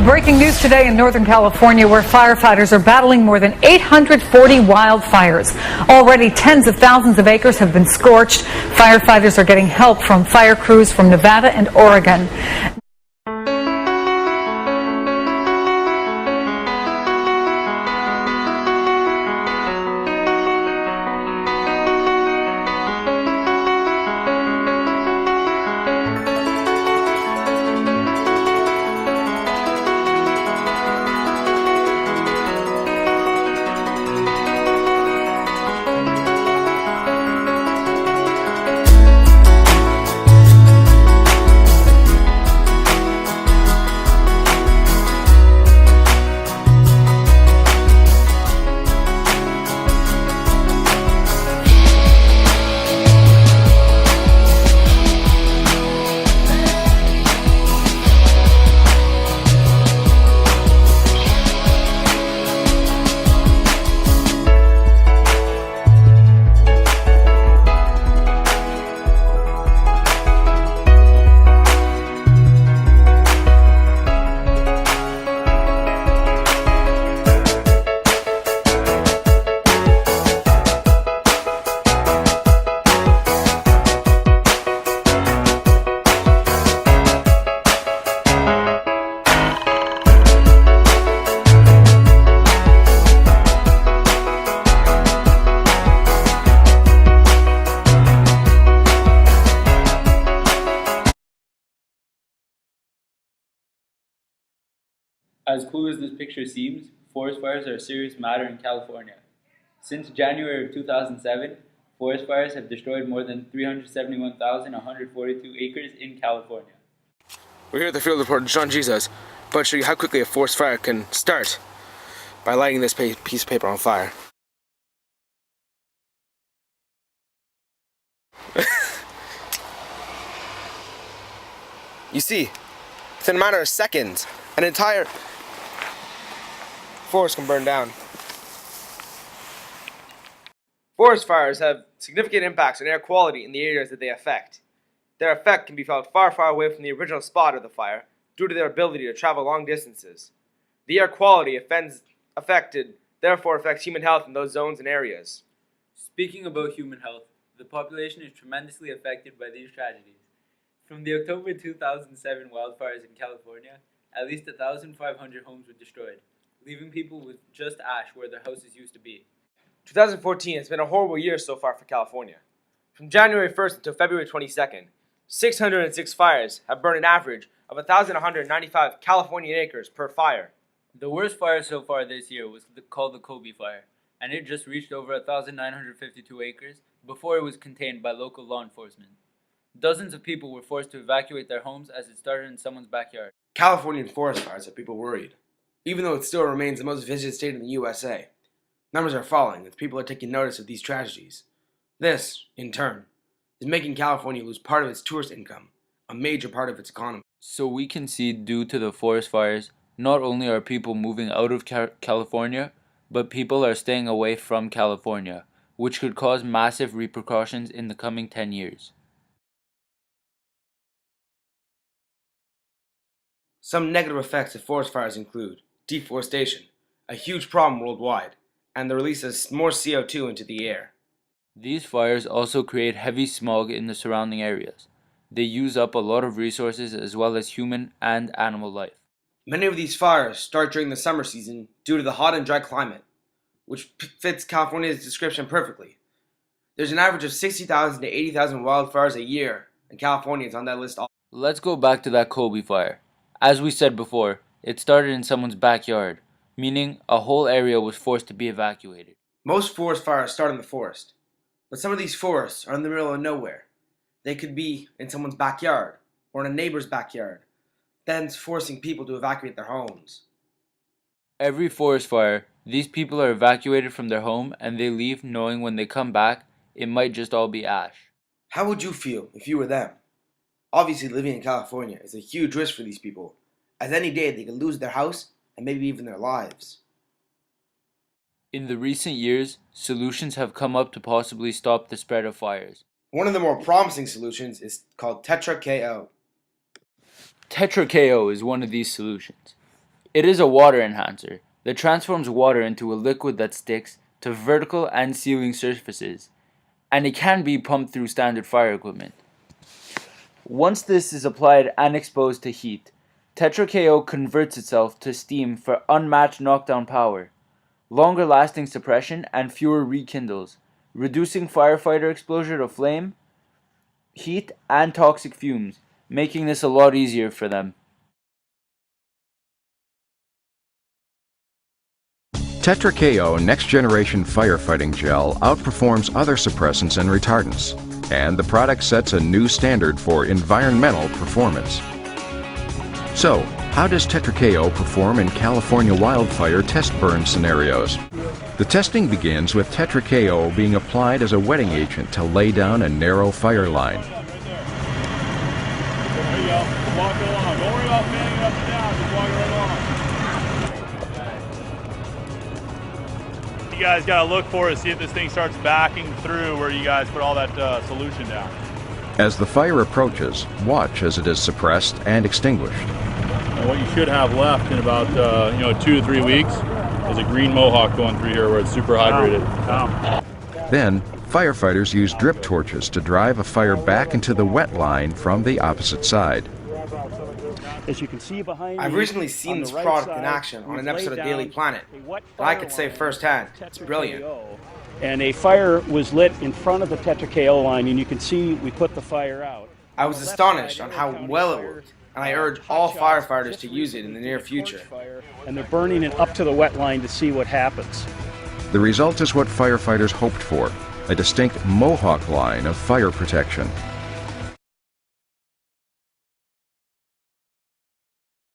Breaking news today in Northern California, where firefighters are battling more than 840 wildfires. Already tens of thousands of acres have been scorched. Firefighters are getting help from fire crews from Nevada and Oregon. As cool as this picture seems, forest fires are a serious matter in California. Since January of 2007, forest fires have destroyed more than 371,142 acres in California. We're here at the field reporter John Jesus, about to show you how quickly a forest fire can start by lighting this piece of paper on fire. You see, within a matter of seconds, an entire forest can burn down. Forest fires have significant impacts on air quality in the areas that they affect. Their effect can be felt far, far away from the original spot of the fire due to their ability to travel long distances. The air quality affected therefore affects human health in those zones and areas. Speaking about human health, the population is tremendously affected by these tragedies. From the October 2007 wildfires in California, at least 1,500 homes were destroyed, leaving people with just ash where their houses used to be. 2014 has been a horrible year so far for California. From January 1st until February 22nd, 606 fires have burned an average of 1,195 Californian acres per fire. The worst fire so far this year was called the Kobe Fire, and it just reached over 1,952 acres before it was contained by local law enforcement. Dozens of people were forced to evacuate their homes as it started in someone's backyard. Californian forest fires have people worried. Even though it still remains the most visited state in the USA, numbers are falling as people are taking notice of these tragedies. This, in turn, is making California lose part of its tourist income, a major part of its economy. So we can see, due to the forest fires, not only are people moving out of California, but people are staying away from California, which could cause massive repercussions in the coming 10 years. Some negative effects of forest fires include deforestation, a huge problem worldwide, and the release of more CO2 into the air. These fires also create heavy smog in the surrounding areas. They use up a lot of resources as well as human and animal life. Many of these fires start during the summer season due to the hot and dry climate, which fits California's description perfectly. There's an average of 60,000 to 80,000 wildfires a year, and California is on that list. Let's go back to that Kobe fire. As we said before, it started in someone's backyard, meaning a whole area was forced to be evacuated. Most forest fires start in the forest, but some of these forests are in the middle of nowhere. They could be in someone's backyard or in a neighbor's backyard, thence forcing people to evacuate their homes. Every forest fire, these people are evacuated from their home and they leave knowing when they come back, it might just all be ash. How would you feel if you were them? Obviously, living in California is a huge risk for these people, as any day they could lose their house and maybe even their lives. In the recent years, solutions have come up to possibly stop the spread of fires. One of the more promising solutions is called Tetra KO. Tetra KO is one of these solutions. It is a water enhancer that transforms water into a liquid that sticks to vertical and ceiling surfaces, and it can be pumped through standard fire equipment. Once this is applied and exposed to heat, Tetra KO converts itself to steam for unmatched knockdown power, longer lasting suppression, and fewer rekindles, reducing firefighter exposure to flame, heat, and toxic fumes, making this a lot easier for them. Tetra KO Next Generation Firefighting Gel outperforms other suppressants and retardants, and the product sets a new standard for environmental performance. So, how does Tetra KO perform in California wildfire test burn scenarios? The testing begins with Tetra KO being applied as a wetting agent to lay down a narrow fire line. There you go. Walk along. Don't worry about fanning up and down. Just walk right along. You guys got to look for it, see if this thing starts backing through where you guys put all that solution down. As the fire approaches, watch as it is suppressed and extinguished. And what you should have left in about 2 to 3 weeks is a green mohawk going through here where it's super hydrated. Then, firefighters use drip torches to drive a fire back into the wet line from the opposite side. As you can see behind I've me, recently seen on this the right product in side, action on we've an episode laid of Daily down Planet, a wet and I could say fire firsthand, line, it's Tetra brilliant. KO. And a fire was lit in front of the Tetra KO line, and you can see we put the fire out. I was astonished on how well it worked, and I urge all firefighters to use it in the near future. And they're burning it up to the wet line to see what happens. The result is what firefighters hoped for, a distinct mohawk line of fire protection.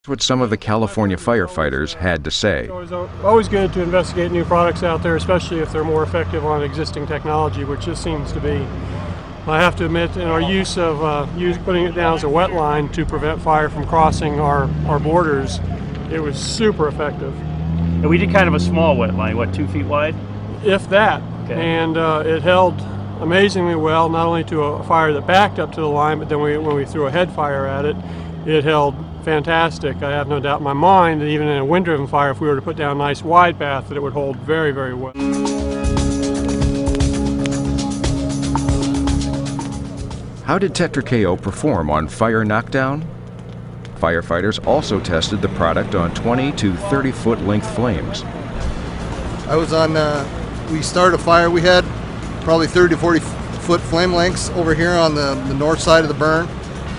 That's what some of the California firefighters had to say. It's always good to investigate new products out there, especially if they're more effective on existing technology, which this seems to be. I have to admit, in our use of putting it down as a wet line to prevent fire from crossing our borders, it was super effective. And we did kind of a small wet line, what, 2 feet wide? If that. Okay. And it held amazingly well, not only to a fire that backed up to the line, but then when we threw a head fire at it, it held fantastic. I have no doubt in my mind that even in a wind-driven fire, if we were to put down a nice wide path, that it would hold very, very well. How did Tetra KO perform on fire knockdown? Firefighters also tested the product on 20 to 30 foot length flames. I was on, we started a fire, we had probably 30 to 40 foot flame lengths over here on the north side of the burn.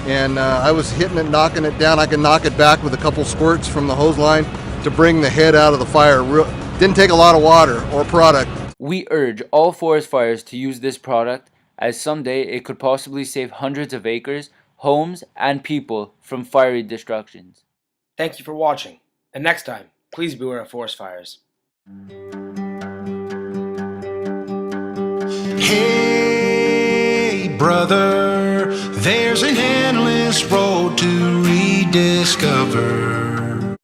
And I was hitting it, knocking it down. I could knock it back with a couple squirts from the hose line to bring the head out of the fire. Didn't take a lot of water or product. We urge all forest fires to use this product, as someday it could possibly save hundreds of acres, homes, and people from fiery destructions. Thank you for watching, and next time, please beware of forest fires. Hey, brother, there's an endless road to rediscover.